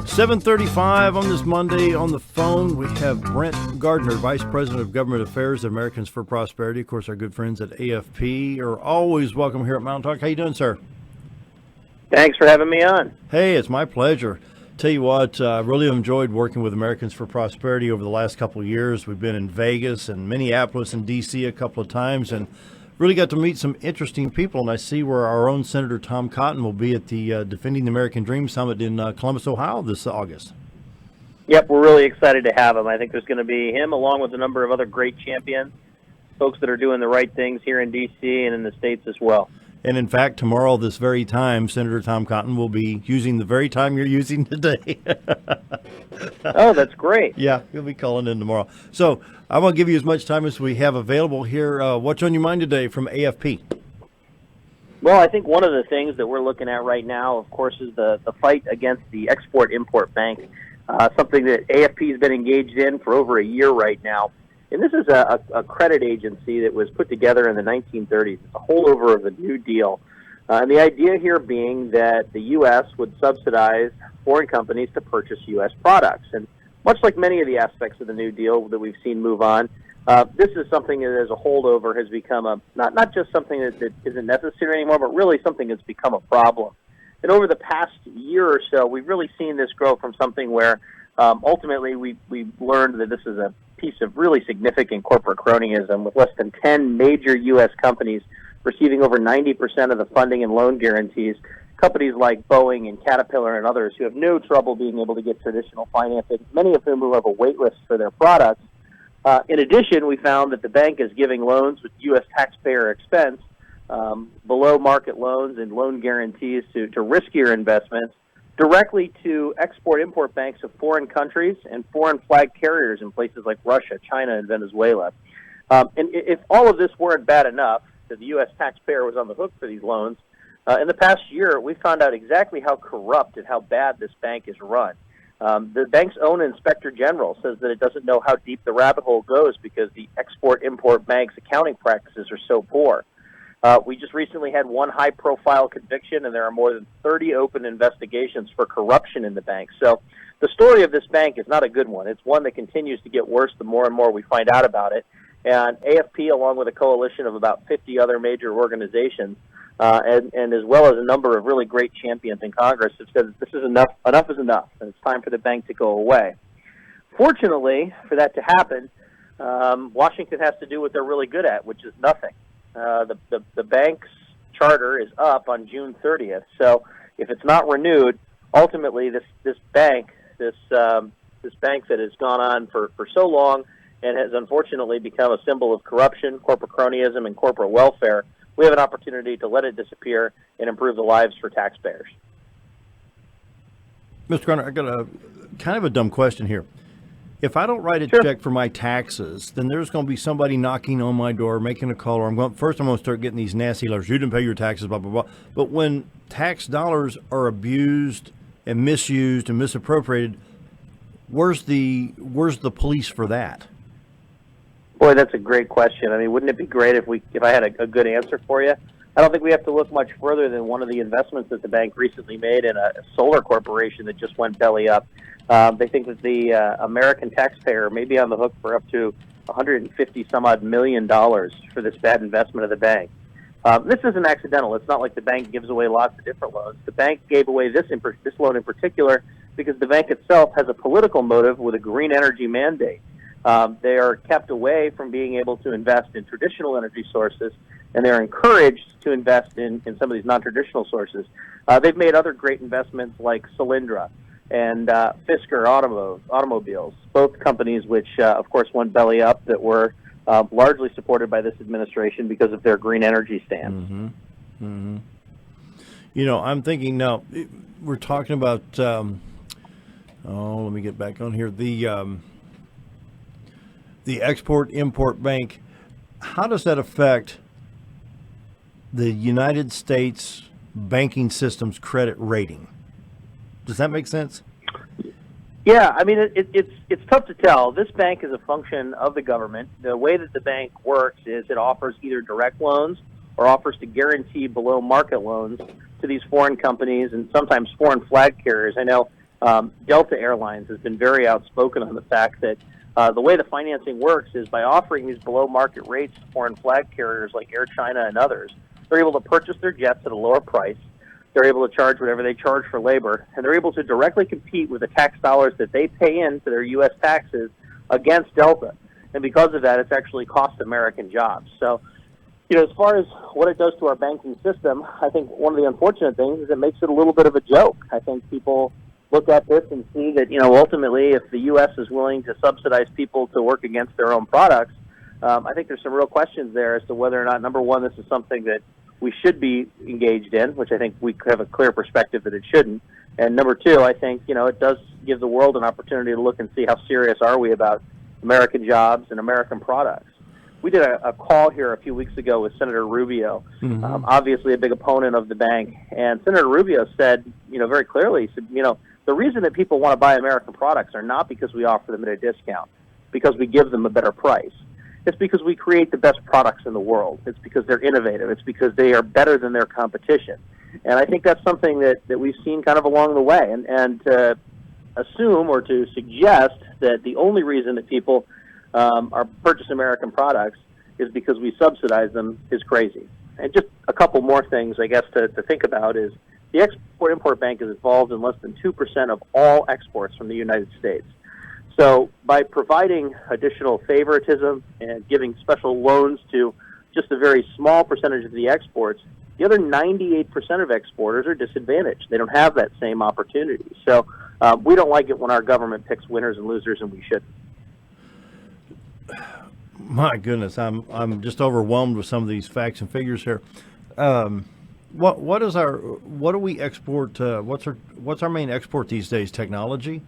7:35 on this Monday. On the phone, we have Brent Gardner, Vice President of Government Affairs at Americans for Prosperity. Of course, our good friends at AFP are always welcome here at Mountain Talk. How you doing, sir? Thanks for having me on. Hey, it's my pleasure. Tell you what, I really enjoyed working with Americans for Prosperity over the last couple of years. We've been in Vegas and Minneapolis and D.C. a couple of times and really got to meet some interesting people. And I see where our own Senator Tom Cotton will be at the Defending the American Dream Summit in Columbus, Ohio this August. Yep, we're really excited to have him. I think there's going to be him along with a number of other great champions, folks that are doing the right things here in D.C. and in the States as well. And in fact, tomorrow, this very time, Senator Tom Cotton will be using the very time you're using today. Oh, that's great. Yeah, he'll be calling in tomorrow. So I'm going to give you as much time as we have available here. What's on your mind today from AFP? Well, I think one of the things that we're looking at right now, of course, is the fight against the Export-Import Bank, something that AFP has been engaged in for over a year right now. And this is a credit agency that was put together in the 1930s. It's a holdover of the New Deal. And the idea here being that the U.S. would subsidize foreign companies to purchase U.S. products. And much like many of the aspects of the New Deal that we've seen move on, this is something that as a holdover has become not just something that isn't necessary anymore, but really something that's become a problem. And over the past year or so, we've really seen this grow from something where ultimately we've learned that this is a piece of really significant corporate cronyism, with less than 10 major U.S. companies receiving over 90% of the funding and loan guarantees. Companies like Boeing and Caterpillar and others who have no trouble being able to get traditional financing, many of whom who have a wait list for their products. In addition, we found that the bank is giving loans with U.S. taxpayer expense, below market loans and loan guarantees to riskier investments, directly to export-import banks of foreign countries and foreign flag carriers in places like Russia, China, and Venezuela. And if all of this weren't bad enough, that the U.S. taxpayer was on the hook for these loans, in the past year, we found out exactly how corrupt and how bad this bank is run. The bank's own inspector general says that it doesn't know how deep the rabbit hole goes because the Export-Import Bank's accounting practices are so poor. We just recently had one high-profile conviction, and there are more than 30 open investigations for corruption in the bank. So the story of this bank is not a good one. It's one that continues to get worse the more and more we find out about it. And AFP, along with a coalition of about 50 other major organizations, and as well as a number of really great champions in Congress, have said that this is enough is enough, and it's time for the bank to go away. Fortunately, for that to happen, Washington has to do what they're really good at, which is nothing. The bank's charter is up on June 30th. So if it's not renewed, ultimately this bank that has gone on for so long and has unfortunately become a symbol of corruption, corporate cronyism, and corporate welfare, we have an opportunity to let it disappear and improve the lives for taxpayers. Mr. Gardner, I got a kind of a dumb question here. If I don't write a check for my taxes, then there's going to be somebody knocking on my door, making a call, or I'm going to start getting these nasty letters. You didn't pay your taxes, blah, blah, blah. But when tax dollars are abused and misused and misappropriated, where's the police for that? Boy, that's a great question. I mean, wouldn't it be great if I had a good answer for you? I don't think we have to look much further than one of the investments that the bank recently made in a solar corporation that just went belly up. They think that the American taxpayer may be on the hook for up to $150-some-odd million for this bad investment of the bank. This isn't accidental. It's not like the bank gives away lots of different loans. The bank gave away this loan in particular because the bank itself has a political motive with a green energy mandate. They are kept away from being able to invest in traditional energy sources, and they're encouraged to invest in some of these non-traditional sources. They've made other great investments like Solyndra and Fisker Automobiles, both companies which, of course, went belly up that were largely supported by this administration because of their green energy stance. Mm-hmm. Mm-hmm. You know, I'm thinking now, we're talking about, let me get back on here, the Export-Import Bank. How does that affect the United States banking system's credit rating? Does that make sense? Yeah, I mean, it's tough to tell. This bank is a function of the government. The way that the bank works is it offers either direct loans or offers to guarantee below market loans to these foreign companies and sometimes foreign flag carriers. I know Delta Airlines has been very outspoken on the fact that the way the financing works is by offering these below market rates to foreign flag carriers like Air China and others. They're able to purchase their jets at a lower price. They're able to charge whatever they charge for labor, and they're able to directly compete with the tax dollars that they pay into their U.S. taxes against Delta. And because of that, it's actually cost American jobs. So, as far as what it does to our banking system, I think one of the unfortunate things is it makes it a little bit of a joke. I think people look at this and see that, ultimately, if the U.S. is willing to subsidize people to work against their own products, I think there's some real questions there as to whether or not, number one, this is something that we should be engaged in, which I think we have a clear perspective that it shouldn't. And number two, I think, it does give the world an opportunity to look and see how serious are we about American jobs and American products. We did a call here a few weeks ago with Senator Rubio, obviously a big opponent of the bank. And Senator Rubio said, very clearly, he said, the reason that people want to buy American products are not because we offer them at a discount, because we give them a better price. It's because we create the best products in the world. It's because they're innovative. It's because they are better than their competition. And I think that's something that we've seen kind of along the way. And to assume or to suggest that the only reason that people are purchasing American products is because we subsidize them is crazy. And just a couple more things, I guess, to think about is the Export-Import Bank is involved in less than 2% of all exports from the United States. So by providing additional favoritism and giving special loans to just a very small percentage of the exports, the other 98% of exporters are disadvantaged. They don't have that same opportunity. So we don't like it when our government picks winners and losers, and we shouldn't. My goodness, I'm just overwhelmed with some of these facts and figures here. What do we export? What's our main export these days? Technology?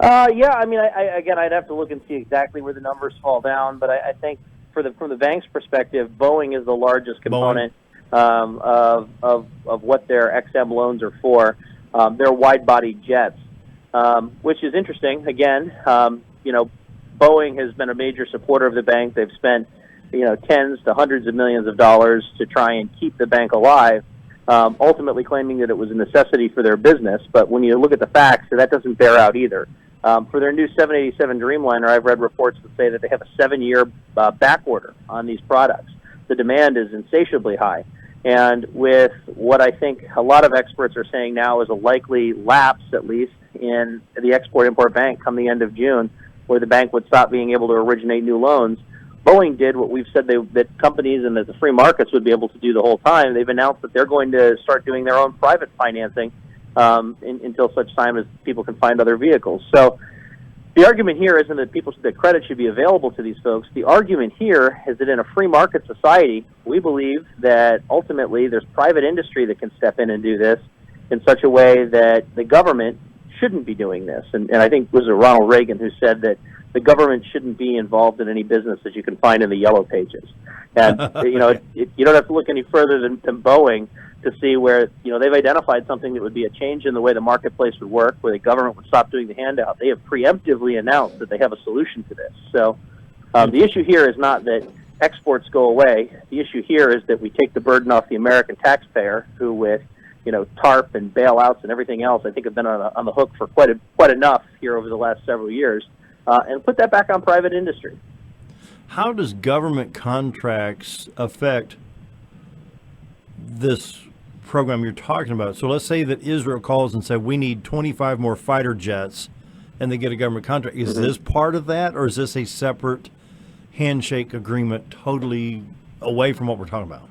Yeah, I mean, I'd have to look and see exactly where the numbers fall down, but I think from the bank's perspective, Boeing is the largest component of what their XM loans are for. They're wide-body jets, which is interesting. Again, Boeing has been a major supporter of the bank. They've spent tens to hundreds of millions of dollars to try and keep the bank alive, ultimately claiming that it was a necessity for their business. But when you look at the facts, that doesn't bear out either. For their new 787 Dreamliner, I've read reports that say that they have a 7-year back order on these products. The demand is insatiably high. And with what I think a lot of experts are saying now is a likely lapse, at least, in the Export-Import Bank come the end of June, where the bank would stop being able to originate new loans, Boeing did what we've said that companies and that the free markets would be able to do the whole time. They've announced that they're going to start doing their own private financing until such time as people can find other vehicles. So the argument here isn't that credit should be available to these folks. The argument here is that in a free market society, we believe that ultimately there's private industry that can step in and do this in such a way that the government shouldn't be doing this. And I think it was Ronald Reagan who said that the government shouldn't be involved in any business that you can find in the yellow pages. And, you don't have to look any further than Boeing to see where, they've identified something that would be a change in the way the marketplace would work, where the government would stop doing the handout. They have preemptively announced that they have a solution to this. So the issue here is not that exports go away. The issue here is that we take the burden off the American taxpayer, who with TARP and bailouts and everything else, I think have been on the hook for quite enough here over the last several years, and put that back on private industry. How does government contracts affect this program you're talking about? So let's say that Israel calls and said, we need 25 more fighter jets, and they get a government contract. Is this part of that, or is this a separate handshake agreement totally away from what we're talking about?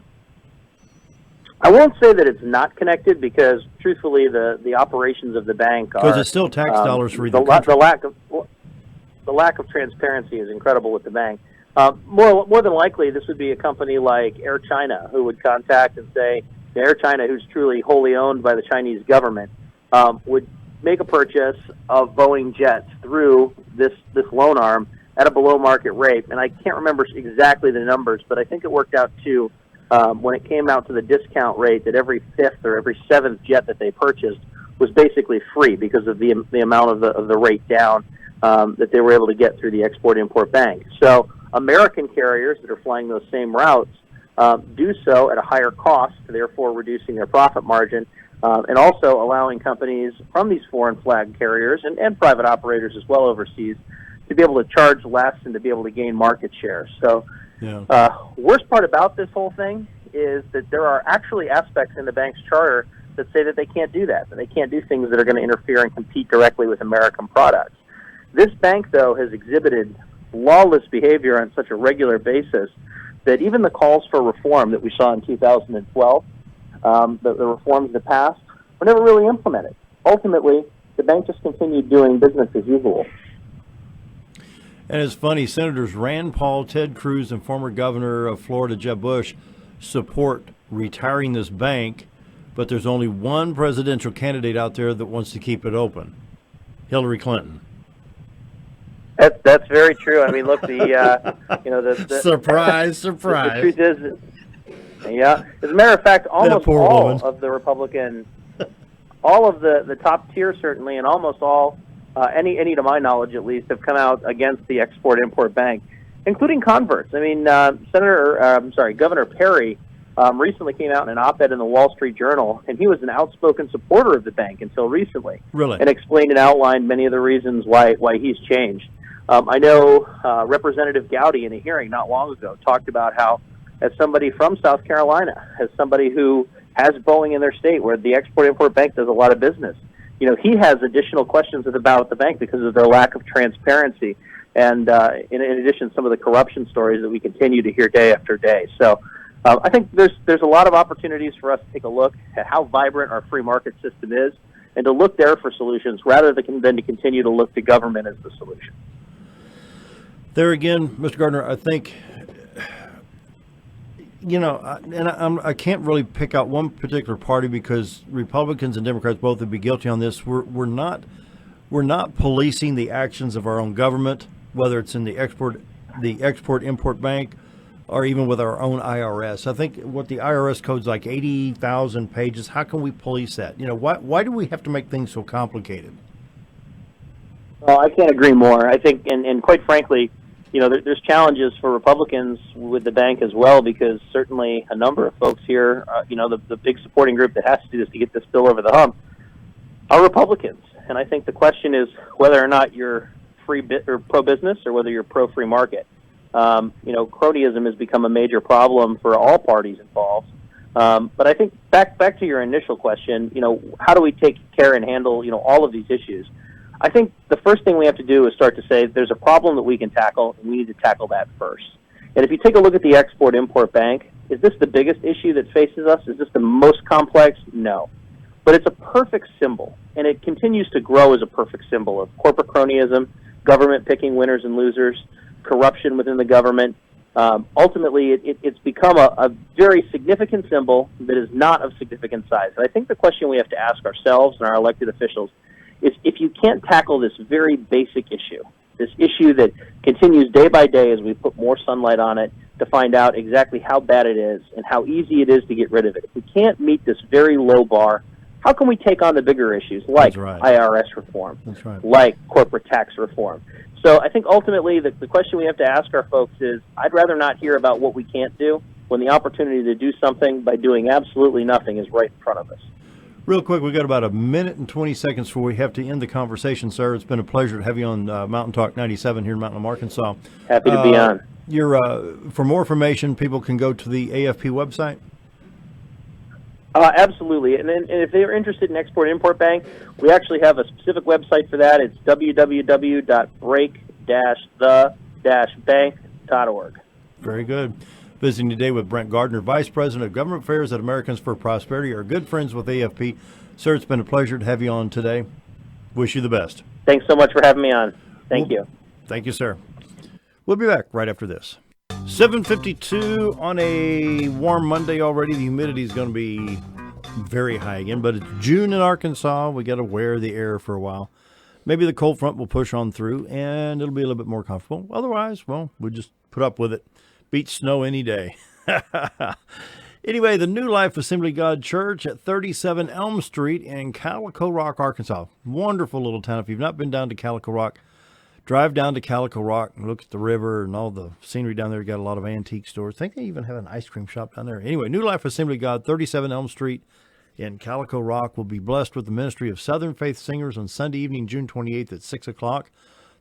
I won't say that it's not connected, because truthfully, the operations of the bank are, because it's still tax dollars for either country. The lack of transparency is incredible with the bank. More than likely, this would be a company like Air China who would contact and say, Air China, who's truly wholly owned by the Chinese government, would make a purchase of Boeing jets through this loan arm at a below market rate. And I can't remember exactly the numbers, but I think it worked out to, when it came out to the discount rate, that every fifth or every seventh jet that they purchased was basically free because of the amount of the rate down that they were able to get through the Export-Import Bank. So American carriers that are flying those same routes do so at a higher cost, therefore reducing their profit margin, and also allowing companies from these foreign flag carriers and private operators as well overseas to be able to charge less and to be able to gain market share. So worst part about this whole thing is that there are actually aspects in the bank's charter that say that they can't do that they can't do things that are going to interfere and compete directly with American products. This bank, though, has exhibited lawless behavior on such a regular basis that even the calls for reform that we saw in 2012, the reforms that passed, were never really implemented. Ultimately, the bank just continued doing business as usual. And it's funny, Senators Rand Paul, Ted Cruz, and former Governor of Florida, Jeb Bush, support retiring this bank, but there's only one presidential candidate out there that wants to keep it open, Hillary Clinton. That's very true. I mean, look, the surprise. The truth is, as a matter of fact, almost all of the Republican, all of the top tier certainly, and almost all, any to my knowledge at least, have come out against the Export-Import Bank, including converts. I mean, Governor Perry recently came out in an op-ed in the Wall Street Journal, and he was an outspoken supporter of the bank until recently. Really? And explained and outlined many of the reasons why he's changed. I know Representative Gowdy in a hearing not long ago talked about how, as somebody from South Carolina, as somebody who has Boeing in their state where the Export-Import Bank does a lot of business, he has additional questions about the bank because of their lack of transparency and in addition, some of the corruption stories that we continue to hear day after day. So I think there's a lot of opportunities for us to take a look at how vibrant our free market system is and to look there for solutions rather than to continue to look to government as the solution. There again, Mr. Gardner, I think, I can't really pick out one particular party because Republicans and Democrats both would be guilty on this. We're not policing the actions of our own government, whether it's in the Export-Import Bank or even with our own IRS. I think what the IRS code's like 80,000 pages. How can we police that? Why do we have to make things so complicated? Well, I can't agree more. I think, and quite frankly, there's challenges for Republicans with the bank as well, because certainly a number of folks here, the big supporting group that has to do this to get this bill over the hump, are Republicans. And I think the question is whether or not you're or pro-business or whether you're pro-free market. Cronyism has become a major problem for all parties involved. But I think back to your initial question, how do we take care and handle, all of these issues? I think the first thing we have to do is start to say there's a problem that we can tackle, and we need to tackle that first. And if you take a look at the Export-Import Bank, is this the biggest issue that faces us? Is this the most complex? No. But it's a perfect symbol, and it continues to grow as a perfect symbol of corporate cronyism, government picking winners and losers, corruption within the government. Ultimately, it's become a very significant symbol that is not of significant size. And I think the question we have to ask ourselves and our elected officials is, if you can't tackle this very basic issue, this issue that continues day by day as we put more sunlight on it to find out exactly how bad it is and how easy it is to get rid of it, if we can't meet this very low bar, how can we take on the bigger issues like IRS reform, like corporate tax reform? So I think ultimately the question we have to ask our folks is, I'd rather not hear about what we can't do when the opportunity to do something by doing absolutely nothing is right in front of us. Real quick, we've got about a minute and 20 seconds before we have to end the conversation, sir. It's been a pleasure to have you on Mountain Talk 97 here in Mountain, Arkansas. Happy to be on. For more information, people can go to the AFP website? Absolutely. And if they're interested in Export-Import Bank, we actually have a specific website for that. It's www.break-the-bank.org. Very good. Visiting today with Brent Gardner, Vice President of Government Affairs at Americans for Prosperity, our good friends with AFP. Sir, it's been a pleasure to have you on today. Wish you the best. Thanks so much for having me on. Thank you. Thank you, sir. We'll be back right after this. 7:52 on a warm Monday already. The humidity is going to be very high again, but it's June in Arkansas. We got to wear the air for a while. Maybe the cold front will push on through, and it'll be a little bit more comfortable. Otherwise, well, we'll just put up with it. Beat snow any day. Anyway, the New Life Assembly of God Church at 37 Elm Street in Calico Rock, Arkansas. Wonderful little town. If you've not been down to Calico Rock, drive down to Calico Rock and look at the river and all the scenery down there. Got a lot of antique stores. I think they even have an ice cream shop down there. Anyway, New Life Assembly of God, 37 Elm Street in Calico Rock will be blessed with the ministry of Southern Faith Singers on Sunday evening, June 28th at 6 o'clock.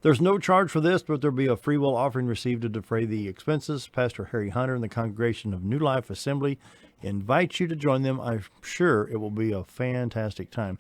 There's no charge for this, but there'll be a free will offering received to defray the expenses. Pastor Harry Hunter and the congregation of New Life Assembly invite you to join them. I'm sure it will be a fantastic time.